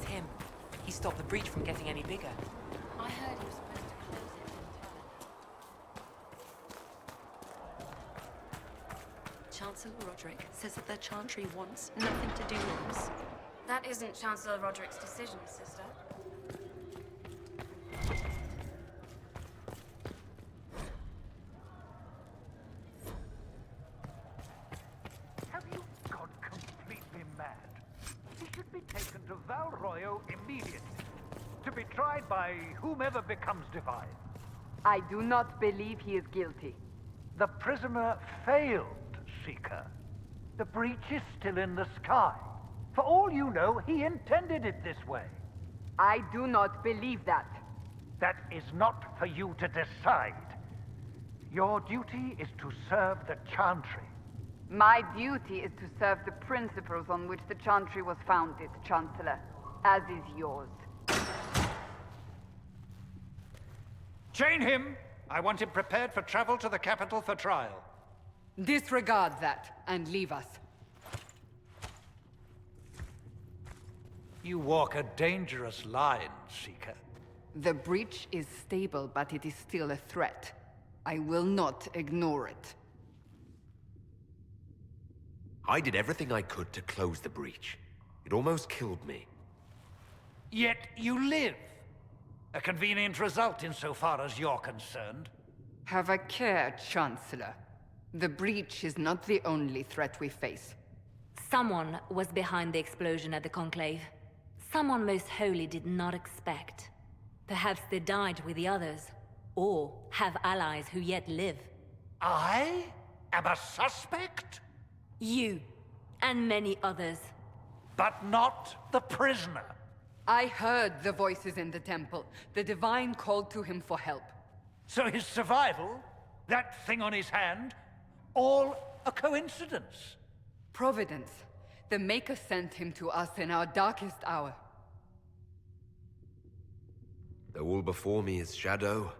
It's him. He stopped the breach from getting any bigger. I heard he was supposed to close it entirely. Chancellor Roderick says that the Chantry wants nothing to do with us. That isn't Chancellor Roderick's decision, sister. Have you gone completely mad? He should be taken to Val Royo immediately, to be tried by whomever becomes divine. I do not believe he is guilty. The prisoner failed, Seeker. The breach is still in the sky. For all you know, he intended it this way. I do not believe that. That is not for you to decide. Your duty is to serve the Chantry. My duty is to serve the principles on which the Chantry was founded, Chancellor, as is yours. Chain him! I want him prepared for travel to the capital for trial. Disregard that, and leave us. You walk a dangerous line, Seeker. The breach is stable, but it is still a threat. I will not ignore it. I did everything I could to close the breach. It almost killed me. Yet you live. A convenient result insofar as you're concerned. Have a care, Chancellor. The breach is not the only threat we face. Someone was behind the explosion at the Conclave. Someone most holy did not expect. Perhaps they died with the others, or have allies who yet live. I am a suspect? You, and many others. But not the prisoner. I heard the voices in the temple. The Divine called to him for help. So his survival, that thing on his hand, all a coincidence. Providence. The Maker sent him to us in our darkest hour. Though all before me is shadow,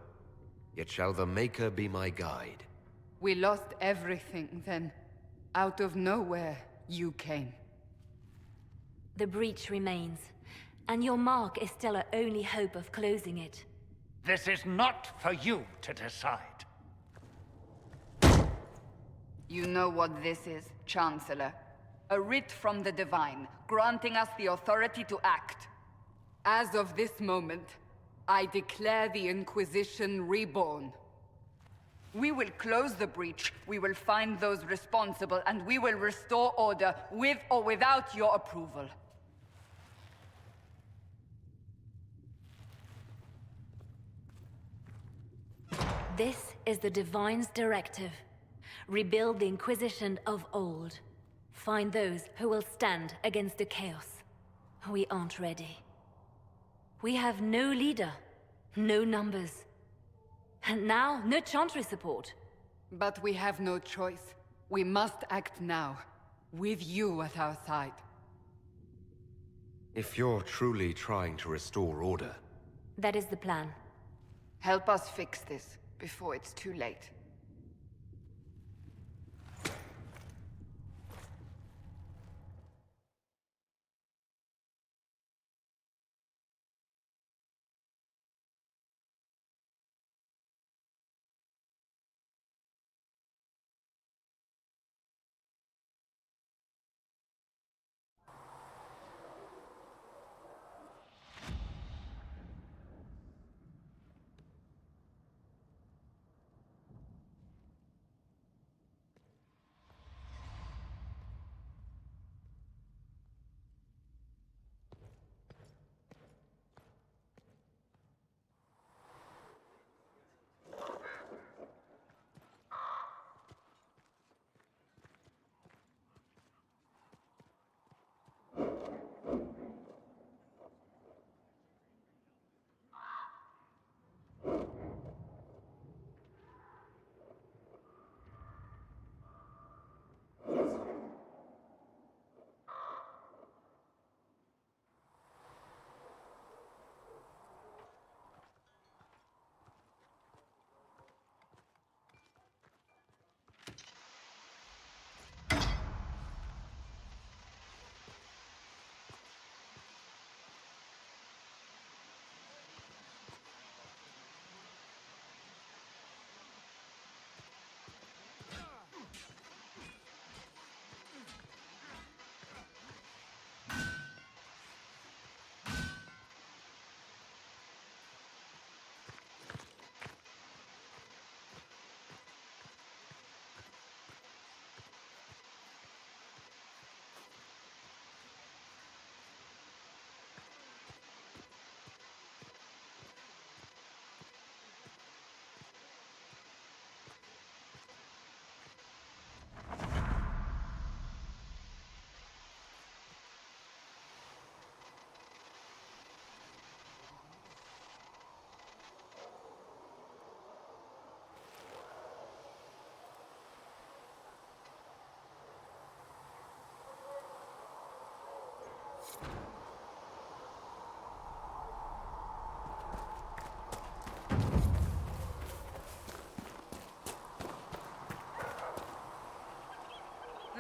yet shall the Maker be my guide. We lost everything then. Out of nowhere, you came. The breach remains, and your mark is still our only hope of closing it. This is not for you to decide. You know what this is, Chancellor. A writ from the Divine, granting us the authority to act. As of this moment, I declare the Inquisition reborn. We will close the breach, we will find those responsible, and we will restore order, with or without your approval. This is the Divine's directive. Rebuild the Inquisition of old. Find those who will stand against the chaos. We aren't ready. We have no leader, no numbers. And now, no Chantry support. But we have no choice. We must act now, with you at our side. If you're truly trying to restore order... That is the plan. Help us fix this, before it's too late.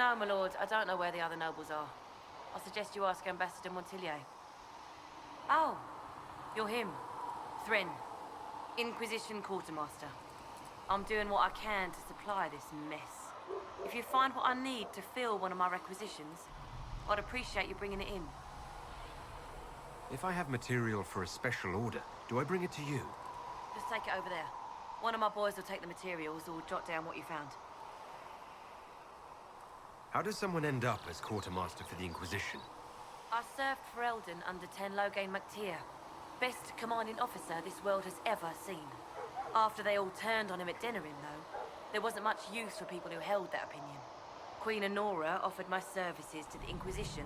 No, my lord, I don't know where the other nobles are. I suggest you ask Ambassador Montillier. Oh, you're him. Thrin, Inquisition Quartermaster. I'm doing what I can to supply this mess. If you find what I need to fill one of my requisitions, I'd appreciate you bringing it in. If I have material for a special order, do I bring it to you? Just take it over there. One of my boys will take the materials or jot down what you found. How does someone end up as quartermaster for the Inquisition? I served for Eldon under Ten Loghain MacTier. Best commanding officer this world has ever seen. After they all turned on him at Denerim, though, there wasn't much use for people who held that opinion. Queen Honora offered my services to the Inquisition.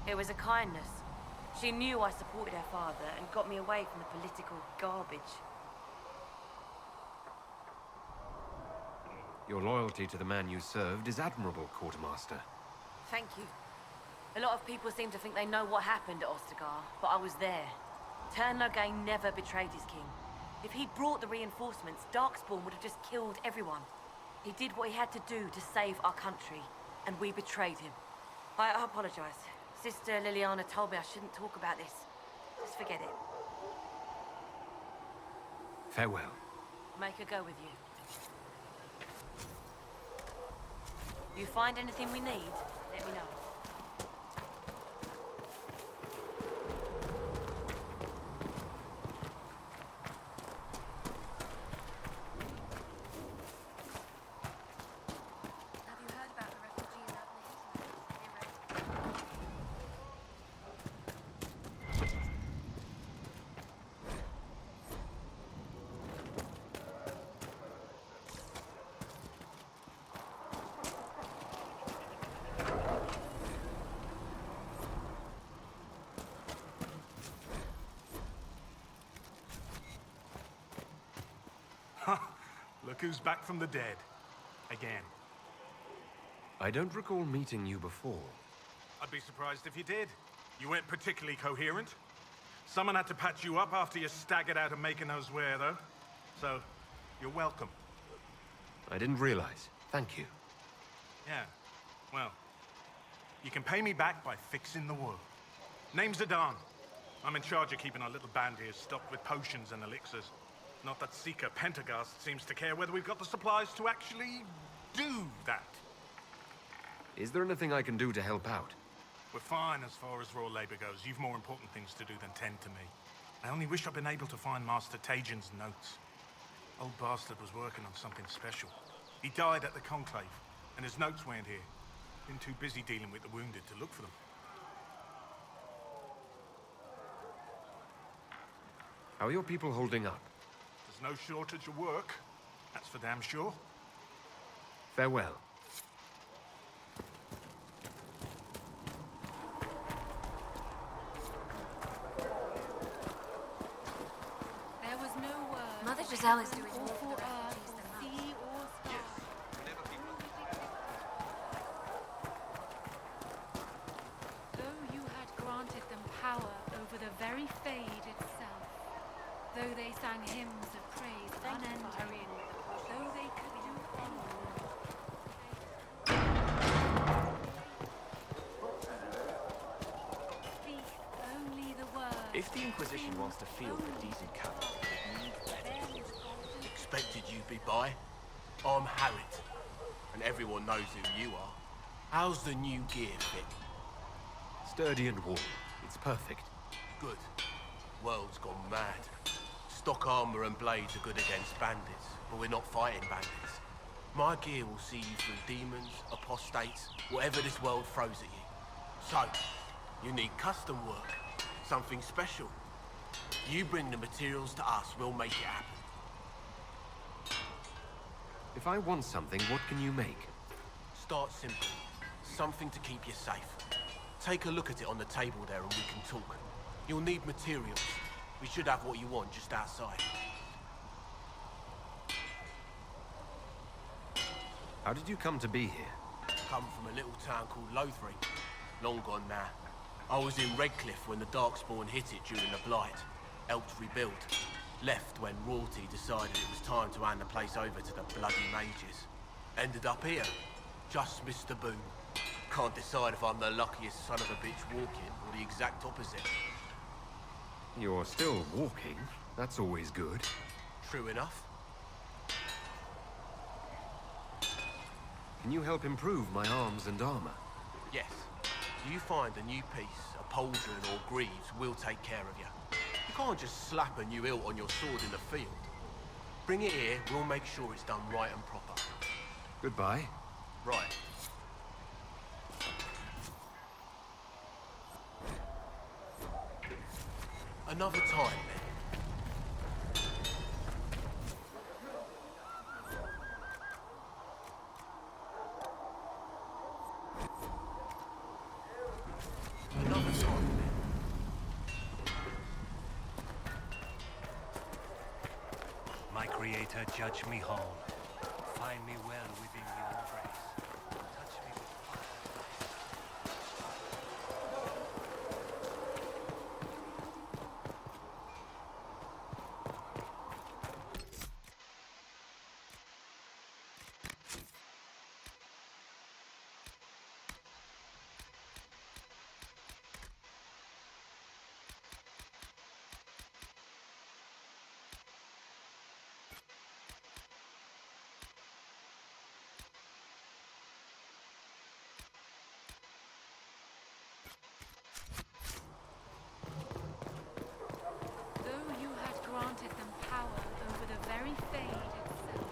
It was a kindness. She knew I supported her father and got me away from the political garbage. Your loyalty to the man you served is admirable, quartermaster. Thank you. A lot of people seem to think they know what happened at Ostagar, but I was there. Ten Loghain never betrayed his king. If he'd brought the reinforcements, Darkspawn would have just killed everyone. He did what he had to do to save our country, and we betrayed him. I apologize. Sister Liliana told me I shouldn't talk about this. Just forget it. Farewell. Make her go with you. You find anything we need, let me know. Have you heard about the refugees out in the hinterlands? Look who's back from the dead. Again. I don't recall meeting you before. I'd be surprised if you did. You weren't particularly coherent. Someone had to patch you up after you staggered out of making those wear, though. So, you're welcome. I didn't realize. Thank you. Yeah, well, you can pay me back by fixing the world. Name's Zidane. I'm in charge of keeping our little band here stocked with potions and elixirs. Not that Seeker Pentagast seems to care whether we've got the supplies to actually do that. Is there anything I can do to help out? We're fine as far as raw labor goes. You've more important things to do than tend to me. I only wish I'd been able to find Master Tajin's notes. Old bastard was working on something special. He died at the Conclave, and his notes weren't here. Been too busy dealing with the wounded to look for them. How are your people holding up? There's no shortage of work. That's for damn sure. Farewell. There was no word. Mother Giselle is doing more for the refugees than us. Though you had granted them power over the very Fade itself, though they sang hymns of praise unending, though they could do speak only the word. If the Inquisition wants to field a decent cavalry, it needs better. Expected you'd be by. I'm Harriet, and everyone knows who you are. How's the new gear fit? Sturdy and warm. It's perfect. Good. World's gone mad. Stock armor and blades are good against bandits, but we're not fighting bandits. My gear will see you through demons, apostates, whatever this world throws at you. So, you need custom work, something special. You bring the materials to us, we'll make it happen. If I want something, what can you make? Start simple. Something to keep you safe. Take a look at it on the table there and we can talk. You'll need materials. We should have what you want just outside. How did you come to be here? Come from a little town called Lothring. Long gone now. I was in Redcliffe when the Darkspawn hit it during the Blight. Helped rebuild. Left when Royalty decided it was time to hand the place over to the bloody mages. Ended up here. Just missed the boom. Can't decide if I'm the luckiest son of a bitch walking, or the exact opposite. You're still walking. That's always good. True enough. Can you help improve my arms and armor? Yes. You find a new piece, a pauldron or greaves, we'll take care of you. You can't just slap a new hilt on your sword in the field. Bring it here, we'll make sure it's done right and proper. Goodbye. Right. Another time, then. Another time, then. My creator, judge me whole. Find me well within your grace. Touch me with Though you had granted them power over the very fade itself,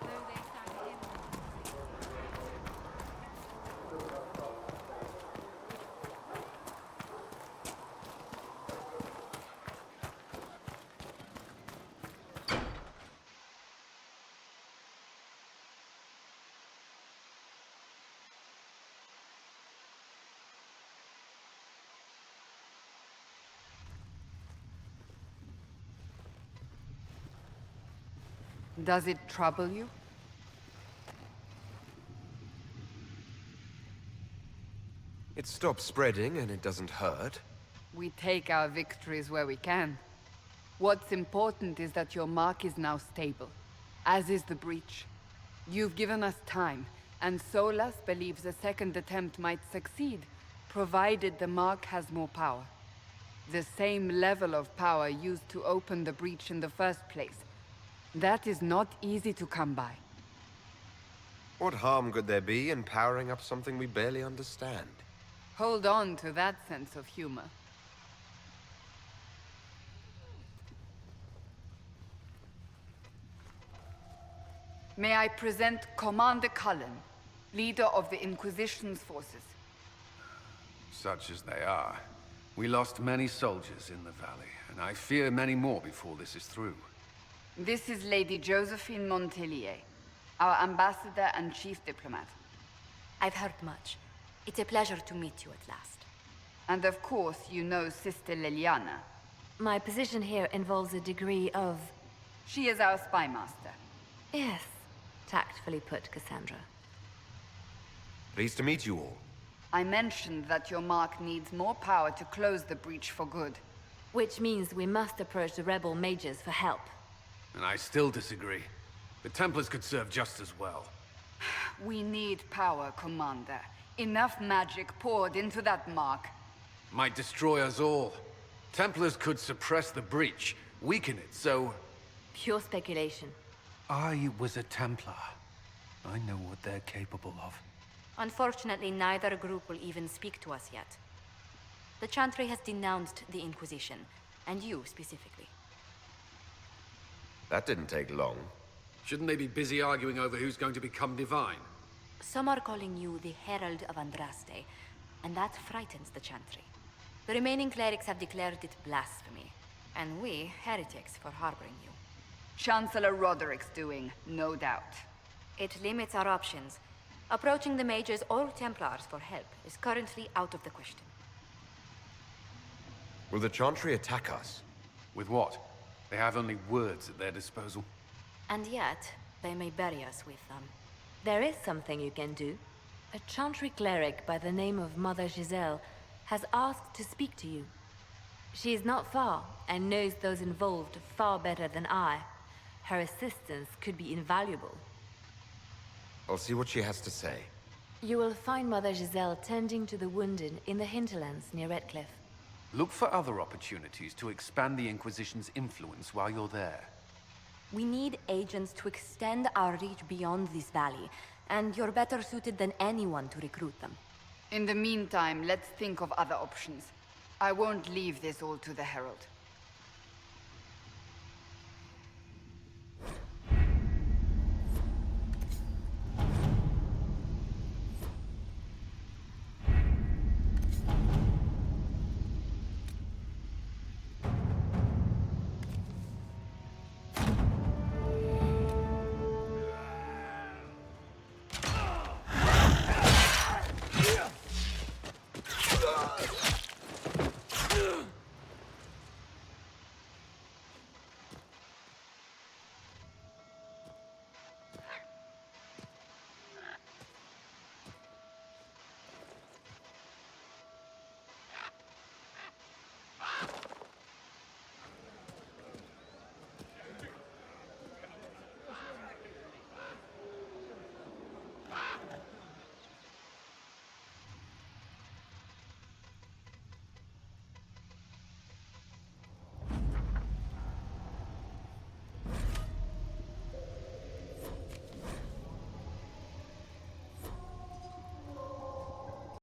though they sang hymns of Does it trouble you? It stops spreading and it doesn't hurt. We take our victories where we can. What's important is that your mark is now stable, as is the breach. You've given us time, and Solas believes a second attempt might succeed, provided the mark has more power. The same level of power used to open the breach in the first place. That is not easy to come by. What harm could there be in powering up something we barely understand? Hold on to that sense of humor. May I present Commander Cullen, leader of the Inquisition's forces. Such as they are. We lost many soldiers in the valley, and I fear many more before this is through. This is Lady Josephine Montelier, our ambassador and chief diplomat. I've heard much. It's a pleasure to meet you at last. And of course, you know Sister Liliana. My position here involves a degree of... She is our spy master. Yes, tactfully put, Cassandra. Pleased to meet you all. I mentioned that your mark needs more power to close the breach for good. Which means we must approach the rebel mages for help. And I still disagree. The Templars could serve just as well. We need power, Commander. Enough magic poured into that mark. Might destroy us all. Templars could suppress the breach, weaken it, so... Pure speculation. I was a Templar. I know what they're capable of. Unfortunately, neither group will even speak to us yet. The Chantry has denounced the Inquisition, and you specifically. That didn't take long. Shouldn't they be busy arguing over who's going to become divine? Some are calling you the Herald of Andraste, and that frightens the Chantry. The remaining clerics have declared it blasphemy, and we, heretics, for harboring you. Chancellor Roderick's doing, no doubt. It limits our options. Approaching the mages or Templars for help is currently out of the question. Will the Chantry attack us? With what? They have only words at their disposal. And yet, they may bury us with them. There is something you can do. A Chantry cleric by the name of Mother Giselle has asked to speak to you. She is not far, and knows those involved far better than I. Her assistance could be invaluable. I'll see what she has to say. You will find Mother Giselle tending to the wounded in the hinterlands near Redcliffe. Look for other opportunities to expand the Inquisition's influence while you're there. We need agents to extend our reach beyond this valley, and you're better suited than anyone to recruit them. In the meantime, let's think of other options. I won't leave this all to the Herald.